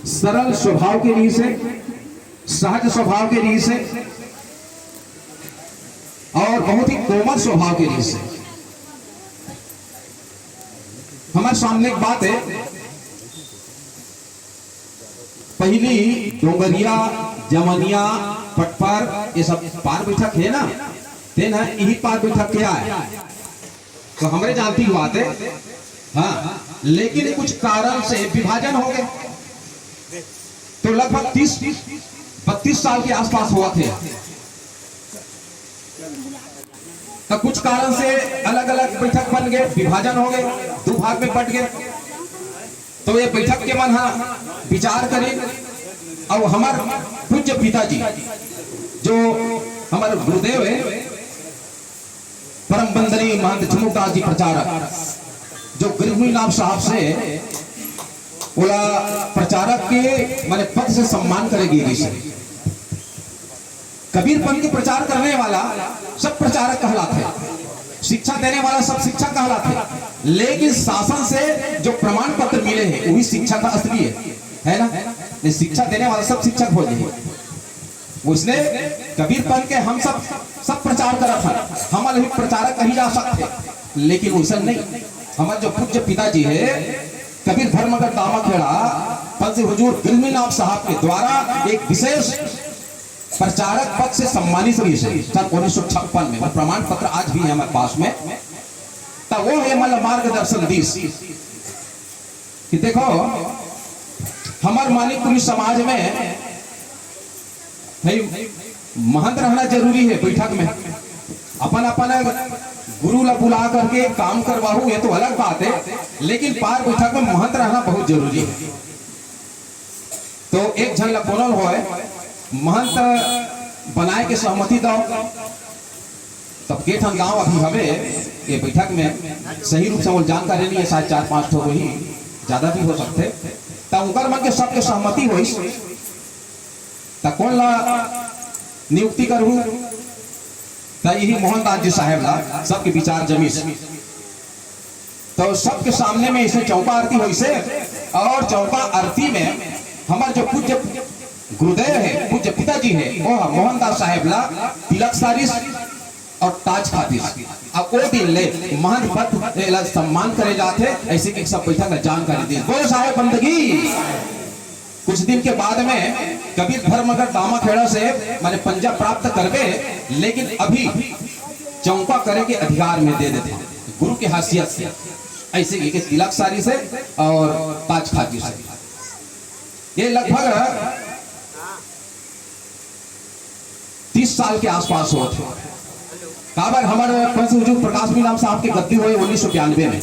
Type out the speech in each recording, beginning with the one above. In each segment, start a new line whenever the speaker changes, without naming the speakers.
सरल स्वभाव के रीस है, सहज स्वभाव के रीस है और बहुत ही कोमल स्वभाव के रीस है। हमारे सामने एक बात है, पहली डोंगरिया जमनिया पटपर ये सब पार बैठक है ना, तेन है यही पार बैठक क्या है तो हमरे जानती हुई बात है। हाँ, लेकिन कुछ कारण से विभाजन हो गए तो लगभग 30-32 साल के आसपास हुआ थे। तो कुछ कारण से अलग अलग बैठक बन गए, विभाजन हो गए, दो भाग में बट गए। तो ये बैठक के मन विचार करें और हमारे पूज्य पिताजी जो हमारे गुरुदेव है परम बंदनीय महंत झुमुकदास जी प्रचारक, जो गरीबनाथ साहब से बोला प्रचारक के माने पद से सम्मान करेगी। कबीर पंथ के प्रचार करने वाला सब प्रचारक कहलाते हैं, शिक्षा देने वाला सब शिक्षक कहलाते हैं, लेकिन शासन से जो प्रमाण पत्र मिले हैं वही शिक्षा का असली है ना। शिक्षा देने वाला सब शिक्षक हो जाए, उसने कबीर पंथ के हम सब प्रचार करा था, हमारे भी प्रचारक कही जा सकते, लेकिन वैसा नहीं। हमारे जो पूज्य पिताजी है कबीर धर्मगढ़ दामाखेड़ा पंथ हुजूर गरीबनाथ साहब के द्वारा एक विशेष प्रचारक पद से सम्मानित हुई से 1956 में, प्रमाण पत्र आज भी है हमारे पास में। तब वो है मतलब मार्गदर्शन दिस कि देखो हमारे मानिकपुरी समाज में महंत रहना जरूरी है। बैठक में अपन गुरु ला बुला करके काम करवाहू ये तो अलग बात है, लेकिन पार बैठक में महंत रहना बहुत जरूरी है। तो एक जन ला बोलल हो महंत बनाए के सहमति दो, तब के ठन गांव अभी हमें ये बैठक में सही रूप से वो जानकारी नहीं है, शायद 4-5 ठो ही ज्यादा भी हो सकते। तब उनकर मन के सबके सहमति हुई तब कौन ला नियुक्ति करूँ, यही मोहनदास जी साहेब ला सबके विचार जमी से। तो सबके सामने में इसे चौपा आरती हुई से, और चौपा आरती में हमारे जो पूज्य गुरुदेव है पूज्य पिताजी है वो मोहनदास साहेब ला तिलक सारिस और ताज खातिर अब वो दिन ले महंत पद सम्मान करे जाते, ऐसे कि सब बैठक में जानकारी दी। बोलो साहेब बंदगी। कुछ दिन के बाद में कबीर धर्मगढ़ दामाखेड़ा से मैंने पंजा प्राप्त करके, लेकिन अभी चौपा करे के अधिकार में दे देते गुरु की हैसियत से, ऐसे कि तिलक सारी से और ताज खातिर से। ये लगभग 30 साल के आसपास हुआ थे। काबर हमारे पंच हुजूर प्रकाश मीनाम साहब की गद्दी हुई 1992 में।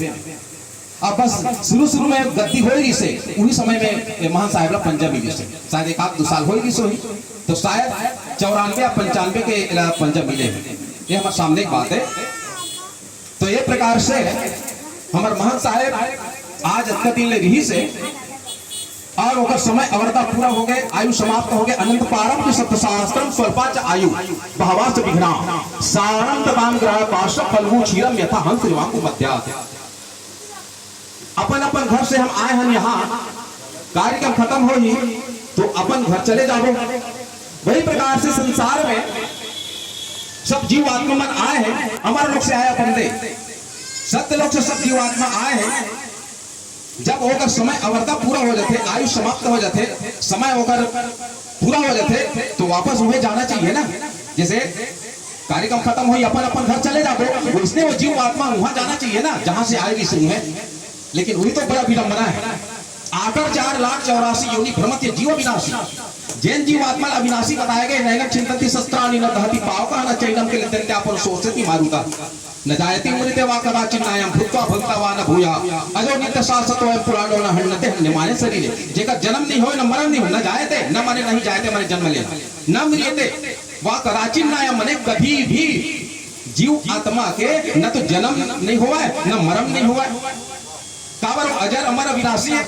अब बस शुरू में गद्दी हो रही से उन्हीं समय में महान साहेब पंजाब मिले से शायद 1-2 साल हो रही सोही, तो शायद 94 या 95 के पंजाब मिले। ये हमारे सामने एक बात है। तो ये प्रकार से हमारे महान साहेब आज इतना दिन ले रही से और ओकर समय अवरता पूरा हो गए, आयु समाप्त हो गए। अनंत पारम के सप्तशास्त्रम स्वल्पाच आयु बहवास विघ्ना सारंत दान ग्रह पाश फलगु क्षीरम यथा हंस रिवांगु मध्या। अपन घर से हम आए हैं, यहाँ कार्यक्रम खत्म हो ही तो अपन घर चले जाओ। वही प्रकार से संसार में सब जीव आत्मा मन आए हैं, हमारे लोग से आए अपन दे सत्य लोग से सब जीव आत्मा आए हैं। जब होकर समय अवरता पूरा हो जाते, आयु समाप्त हो जाते, समय होकर पूरा हो जाते, तो वापस उन्हें जाना चाहिए ना। जैसे कार्यक्रम खत्म हुई अपन घर चले जाओ, उसने वो जीव आत्मा वहां जाना चाहिए ना जहां से आएगी सुन। लेकिन वही तो बड़ा विडंबना है। आकर 4,84,000 योनि भ्रमत जीव विनाशी, जैन जीव आत्मा अविनाशी बताया गया। नैनक चिंतन्ति शस्त्राणि न दहति पावका न चैनम के लिद्यन्ते अपन सोचति मारुता न जायति मृते वा कदाचिन्नायम भूत्वा भक्ता वा न भूया अजो नित्य शाश्वतो है पुराणो न हन्नते हन्यमाने शरीरे। जेका जन्म नहीं हो न मरण नहीं हो, न जायते न माने नहीं जायते माने जन्म लेना, न मृते वा कदाचिन्नायम माने कभी भी जीव आत्मा के न तो जन्म नहीं हुआ है न मरण नहीं हुआ है। काबर अजर अमर अविनाशी है।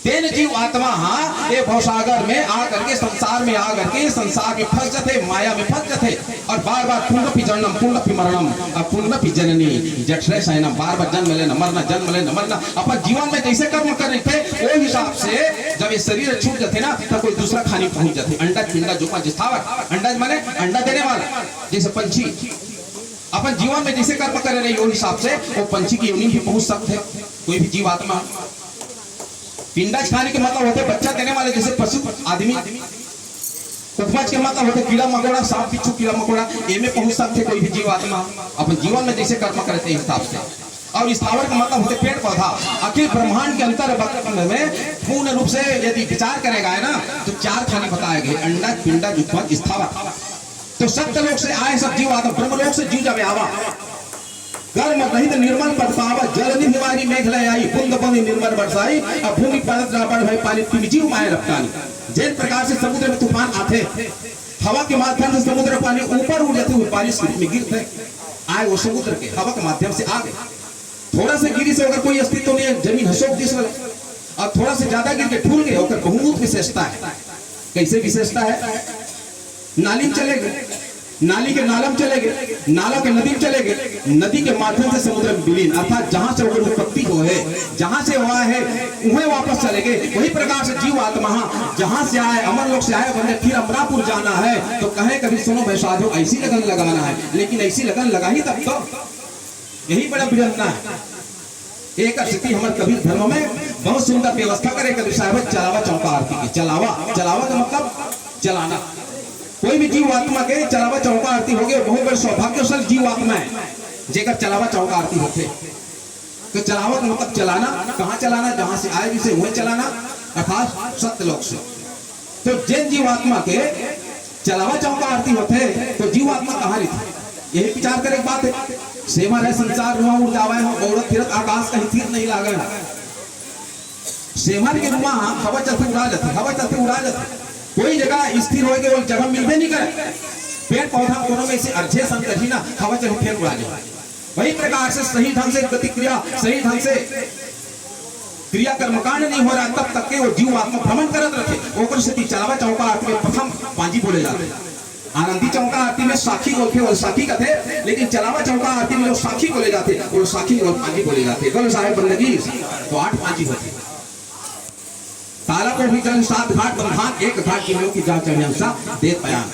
तेन जीव आत्मा हाँ ये भवसागर में आ करके संसार में आ करके संसार में फंस जाते, माया में फंस जाते और बार बार पुनरपि जन्म पुनरपि मरणम और पुनरपि जननी जठरे शयनम, बार बार जन्म लेना मरना जन्म लेना मरना। अपन जीवन में जैसे कर्म कर रहे थे वो हिसाब से जब ये शरीर छूट जाते ना तो कोई दूसरा खाने पहुंच जाते। अंडा पिंडा जो स्थावर, अंडा माने अंडा देने वाला, जैसे पंछी अपन जीवन में जैसे कर्म कर रहे वो हिसाब से वो पंछी की योनि भी पहुंच सकते। कोई भी जीव आत्मा पिंडाज खाने के मतलब होते बच्चा देने वाले, जैसे पशु आदमी। उपज के मतलब होते कीड़ा मकोड़ा, सांप बिच्छू कीड़ा मकोड़ा, ये में पहुंच सकते कोई भी जीव आत्मा अपन जीवन में जैसे कर्म करते हैं हिसाब से। और स्थावर का मतलब होते पेड़ पौधा। अखिल ब्रह्मांड के अंतर में पूर्ण रूप से यदि विचार करेगा है ना तो 4 खाने बताए गए, अंडा पिंडा उपज स्थावर। तो सत्यलोक से आए सब जीव आत्मा, ब्रह्मलोक से जीव जब आवा कर्म रहित निर्मल पद पावा, जल निवारी मेघलय आई, बूंद बूंद निर्मल बरसाई, अब भूमि परत रावण भय पालित तुम जीव माय रफ्तानी। जिस प्रकार से समुद्र में तूफान आते, हवा के माध्यम से समुद्र पानी ऊपर उड़ जाते हुए बारिश में गिरते, आए वो समुद्र के हवा के माध्यम से आ गए। थोड़ा से गिरी से अगर कोई अस्तित्व नहीं है, जमीन हसोक दिस वाला, और थोड़ा से ज्यादा गिर के फूल गए होकर बहुत विशेषता है। कैसे विशेषता है? नाली चले गए, नाली के नालम चले गए, नाला के नदी चले गए, नदी के माध्यम से समुद्र में विलीन, अर्थात जहां से वो उत्पत्ति हो है, जहां से हुआ है उन्हें वापस चले गए। वही प्रकार से जीव आत्मा जहां से आए, अमर लोक से आए, बंदे फिर अमरापुर जाना है तो कहे कभी सुनो भाई साधु ऐसी लगन लगाना है, लेकिन ऐसी लगन लगा ही तब तो यही बड़ा बिरंना है। एक स्थिति हमारे कबीर धर्म में बहुत सुंदर व्यवस्था करे कबीर साहब, चलावा चौका आरती की। चलावा, चलावा का मतलब चलाना। कोई भी जीव आत्मा के चलावा चौका आरती हो गए, बहुत बड़े सौभाग्यशाली जीव आत्मा है जेकर चलावा चौका आरती होते। तो चलावा का मतलब चलाना, कहाँ चलाना? जहां से आए जिसे वहीं चलाना, अर्थात सत्यलोक से। तो जिन जीव आत्मा के चलावा चौका आरती होते तो जीव आत्मा कहाँ रहती, यही विचार करे बात है। सेवा रहे संसार रुआ उड़ जावे हो, औरत फिरत आकाश कहीं तीर नहीं लागे। सेवन के रुआ हवा चलते उड़ा जाते, हवा चलते उड़ा जाते, कोई जगह स्थिर हो गए, वो जगह मिलते नहीं करे। पेड़ पौधा कोनो में से अर्धे संग रही ना, हवा चलो फिर उड़ा जाए। वही प्रकार से सही ढंग से प्रतिक्रिया, सही ढंग से क्रिया कर्मकांड नहीं हो रहा तब तक के वो जीव आत्मा भ्रमण करत रहे। ओकर से चलावा चौका आरती में प्रथम पांजी बोले जाते, आनंदी चौका आरती में साखी बोलते, वो साखी का थे, लेकिन चलावा चौका आरती में जो साखी बोले जाते वो साखी और पांजी बोले जाते। गल साहेब बंदगी तो 8 पांजी होती। ताला को भी जल 7 घाट बंधान, 1 घाट की लोग की जा चढ़े सा देत बयान,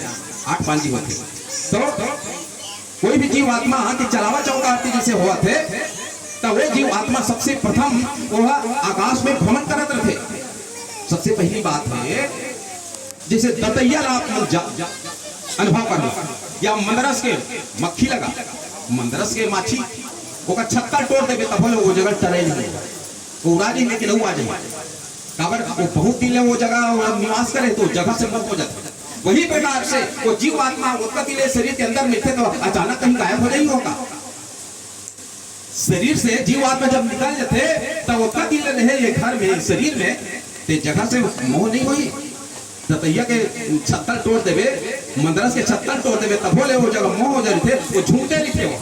8 पांजी होते। तो कोई भी जीव आत्मा के चलावा चौका आरती जैसे हुआ थे तो वो जीव आत्मा सबसे प्रथम वो आकाश में भ्रमण करत रहे। सबसे पहली बात है जैसे दतैया लाभ अनुभव करना, या मंदरस के मक्खी लगा, मंदरस के माछी ओका छत्ता तोड़ देवे तब वो जगह टरे नहीं, वो उड़ा नहीं लेकिन वो आ जाए। काबर वो बहुत दिन वो जगह निवास करे तो जगह से मुक्त हो जाता। वही प्रकार से वो जीव आत्मा उसका दिले शरीर के अंदर मिलते तो अचानक कहीं गायब हो जाएगी। होगा शरीर से जीव आत्मा जब निकल जाते तब उसका दिल रहे ये घर में शरीर में ते जगह से मोह नहीं हुई। दतैया के छत्तर तोड़ देवे, मंदरस के छत्तर तोड़ देवे तब बोले वो जगह मोह हो जाए थे, वो झूठे लिखे हो।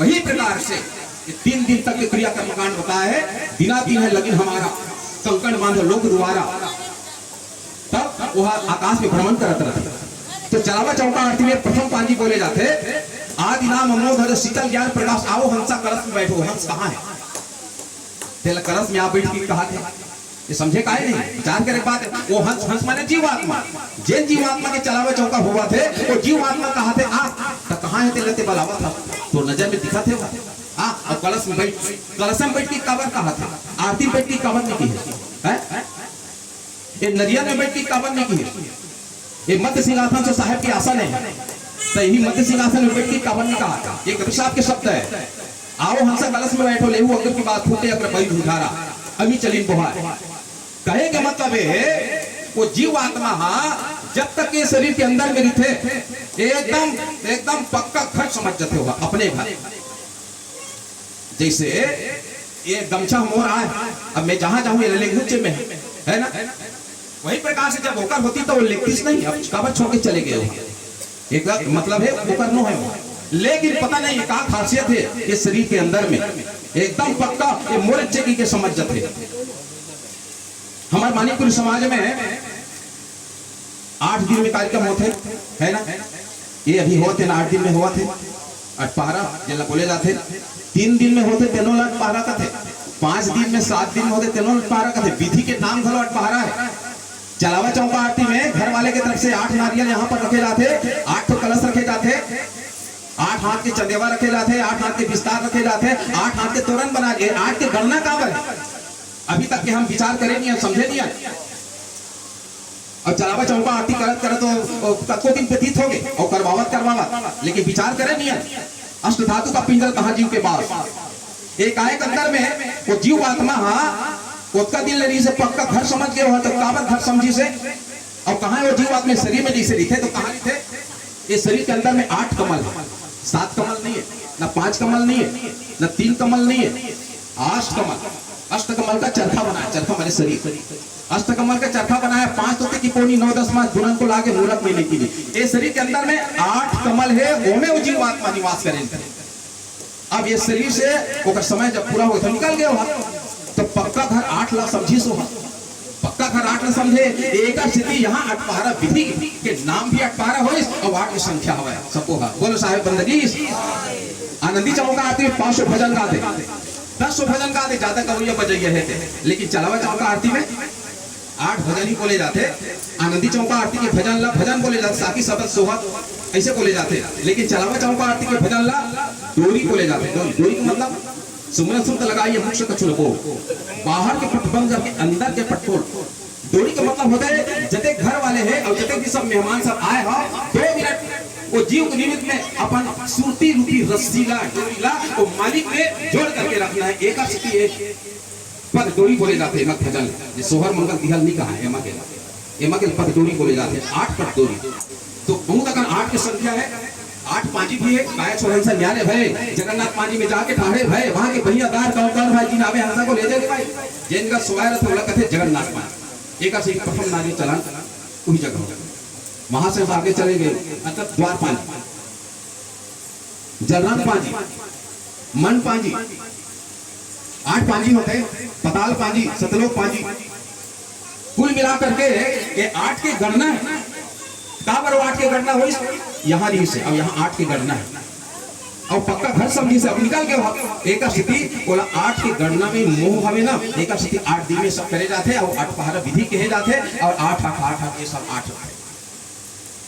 वही प्रकार से 3 दिन तक क्रिया कर्मकांड बताया है। दिना दिन है लेकिन हमारा कंकड़ बांधो लोग दुआरा, तब वह आकाश में भ्रमण करते रहते। तो चलावा चौका आरती में प्रथम पांजी बोले जाते, आदि नाम अमोघ शीतल ज्ञान प्रकाश आओ हंसा कलश में बैठो। हंस कहाँ है? तेल कलश में आप बैठ के कहा थे, ये समझे काहे नहीं? विचार करे बात है। वो हंस, हंस माने जीव आत्मा, जिन जीव आत्मा के चलावा चौका हुआ थे वो जीव आत्मा कहा थे आ तो कहाँ है? तेलते बलावा था तो नजर में दिखा थे और कलश में बैठ, कलश में बैठ के काबर कहा थे, आरती बैठ के काबर नहीं की है, ये नदिया में बैठ के काबर नहीं की है। ये मध्य सिंहासन से साहेब की आसन है, सही मध्य सिंहासन में बैठ के काबर नहीं कहा था। ये कबीर साहब के शब्द है। आओ हंसा कलश में बैठो लेहू अगर की बात फूटे अगर बही उधारा अभी चली बोहा। कहे के मतलब है वो जीव आत्मा जब तक ये शरीर के अंदर में थे एकदम एकदम पक्का घर समझ जाते होगा अपने घर। जैसे ये गमछा मोर आए, अब मैं जहां जाऊं ये लेगुच्चे में है ना, वही प्रकार से जब होकर होती तो वो लेगतीस नहीं, अब काबर छोड़ के चले गए। एक मतलब है होकर नो है, लेकिन पता नहीं क्या खासियत है ये शरीर के अंदर में एकदम पक्का ये मोर चेकी के समझ जाते। हमारे मानिकपुर समाज में 8 दिन में कार्यक्रम होते है ना। ये अभी होते ना 8 दिन में हुआ थे अटपहरा जिला बोले जाते, 3 दिन में होते तेनो अटपहरा का थे, 5 दिन में 7 दिन में होते तेनो अटपहरा का थे। विधि के नाम घलो अटपहरा है। चलावा चौका आरती में घर वाले की तरफ से 8 नारियल यहाँ पर रखे जाते, 8 तो कलश रखे जाते, 8 हाथ के चंदेवा रखे जाते, 8 हाथ के विस्तार रखे जाते, 8 हाथ के तोरण बना के 8 के गणना का है अभी तक के हम विचार करे नहीं, समझे नहीं। और चलावा चौका आरती करत करत तो कतको दिन व्यतीत हो गए और करवावत लेकिन विचार करे नहीं। अष्ट धातु का पिंजर कहाँ जीव के पास एक आए अंदर में वो जीव आत्मा उसका दिल लड़ी से पक्का घर समझ गए हो तो काबर घर समझी से। और कहा वो जीव आत्मा शरीर में जैसे थे तो कहा थे ये शरीर के अंदर में 8 कमल है, 7 कमल नहीं है, ना 5 कमल नहीं है, ना 3 कमल नहीं है, 8 कमल। अष्ट कमल का चरखा बनाया, चरखा माने शरीर, अष्ट कमल का चरखा बनाया। 5 तोते की पौनी 9-10 मास दुल्हन को लाके मुहूर्त में लेके लिए। ये शरीर के अंदर में 8 कमल है, वो में वो जीव आत्मा निवास करेंगे। अब ये शरीर से वो समय जब पूरा हो तो निकल गया हुआ तो पक्का घर 8 लाख समझी सो पक्का घर 8 लाख समझे। एक स्थिति यहाँ अटपहरा विधि के नाम भी अटपहरा हो और 8 की संख्या हो सबको। बोलो साहेब बंदगी। आनंदी चौका आरती में 500 भजन गाते, 10 भजन गाते, ज्यादा कवैया बजैया है। लेकिन चलावा चौका आरती में 8 भजन ही बोले जाते। आनंदी चौका आरती के भजन बोले जाते, साकी सबद सोहत ऐसे बोले जाते। लेकिन चलावा चौका आरती के भजन ला डोरी बोले जाते। डोरी का मतलब सुमरन सुमत लगाइए मुख से कछु को बाहर के पट बंद करके अंदर के पट खोल। डोरी का मतलब होता है जते घर वाले हैं और जते भी सब मेहमान सब आए हो 2 मिनट वो जीव के निमित्त में अपन सूती रूपी रस्सी ला डोरी ला वो मालिक में जोड़ करके रखना है। एक स्थिति है पद डोरी बोले जाते हैं। भजन ये सोहर मंगल दिहल नहीं कहा है, एमा के पद डोरी बोले जाते हैं। 8 पद डोरी तो बहुत अगर 8 की संख्या है। 8 पांजी भी है, गाय छोड़न से न्यारे भय जगन्नाथ पांजी में जाके ठाड़े भय वहां के भैया दार कौन भाई जी नावे हंसा को ले जाके भाई जिनका सोयार था बोला कथे जगन्नाथ पांजी। एक से प्रथम नारी चलान वही जगह वहां से आगे चले गए मतलब द्वार पांजी, जलराम पांजी, मन पांजी, 8 पांजी होते, पताल पांजी, सतलोक पांजी, कुल मिला करके ये 8 की गणना है। काबर 8 की गणना हुई यहाँ नहीं से, अब यहाँ 8 की गणना है और पक्का घर समझी से अब निकल के एक स्थिति बोला 8 की गणना में मोह हमें ना। एक स्थिति 8 दिन में सब करे जाते और अटपहरा विधि कहे जाते और 8 ये सब 8।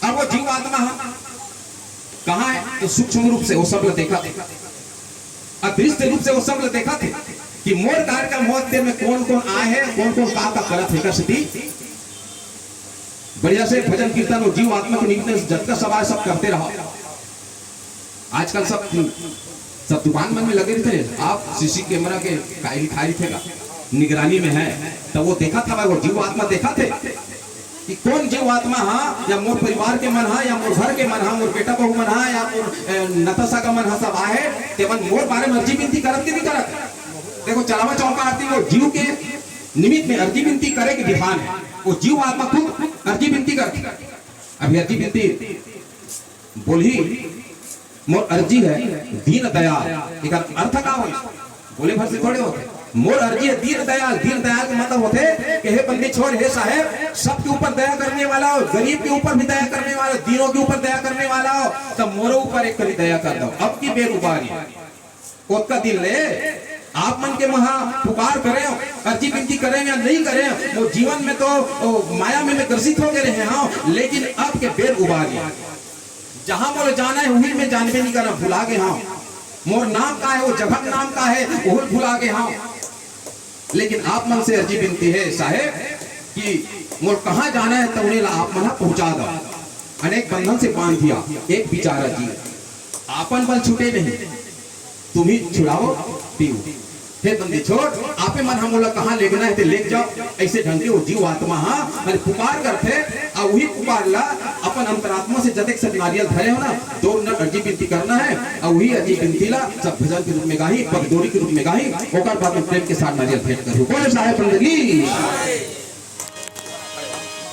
अब वो जीव आत्मा कहाँ है तो सूक्ष्म रूप से वो सब देखा थे, अदृश्य रूप से वो सब देखा थे कि मोर कार्यक्रम होते में कौन कौन आए हैं, कौन कौन का करत है। स्थिति बढ़िया से भजन कीर्तन और जीव आत्मा के निमित्त जब का सवाल सब करते रहो। आजकल सब दुकान में लगे थे, आप सीसी कैमरा के खाई थे निगरानी में है तो वो देखा था वो जीव आत्मा देखा थे कि कौन जीव आत्मा या मोर परिवार के मन या मोर घर के मन मोर बेटा बहू मन या मोर नतसा का मन सब आए तेवन मोर बारे में अर्जी विनती करत के नहीं करत। देखो चलावा चौका आरती वो जीव के निमित्त में अर्जी विनती करे के विधान है। वो जीव आत्मा खुद अर्जी विनती करती। अभी अर्जी विनती बोली मोर अर्जी है दीन दयाल, एक अर्थ का हो बोले भर से थोड़े होते। मोर अर्जी है दीन दयाल, दीन दयाल का मतलब होते कि हे बंदी छोड़ हे साहेब सबके ऊपर दया करने वाला हो, गरीब के ऊपर भी दया करने वाला, दीनों के ऊपर दया करने वाला हो तो मोरे ऊपर एक करी दया कर दो। अब की बेरुबारी उसका दिल ले आप मन के महा पुकार करें अर्जी विनती करें या नहीं करें वो जीवन में तो माया में ग्रसित हो गए रहे हाँ। लेकिन अब के बेर उबारी जहां मोर जाना है वही में जानबे नहीं करना भुला गए हाँ। मोर नाम का है वो जगह नाम का है वो भुला गए हाँ। लेकिन आप मन से अर्जी विनती है साहेब कि मोर कहाँ जाना है तो उन्हें आप मना पहुंचा दो। अनेक बंधन से बांध दिया एक बिचारा जी आपन बल छूटे नहीं तुम ही छुड़ाओ पीओ हे बंदी छोड़ आपे मन हम लोग कहाँ ले गना है तो ले जाओ। ऐसे ढंग से वो जीव आत्मा मैंने पुकार करते और वही पुकार ला अपन अंतरात्मा से जतेक सब नारियल धरे हो ना 2 मिनट अर्जी विनती करना है और वही अर्जी विनती ला सब भजन के रूप में गाही पगडोरी के रूप में गाही ओकर बाद में प्रेम के साथ नारियल भेंट करूँ। बोले साहेब बंदगी।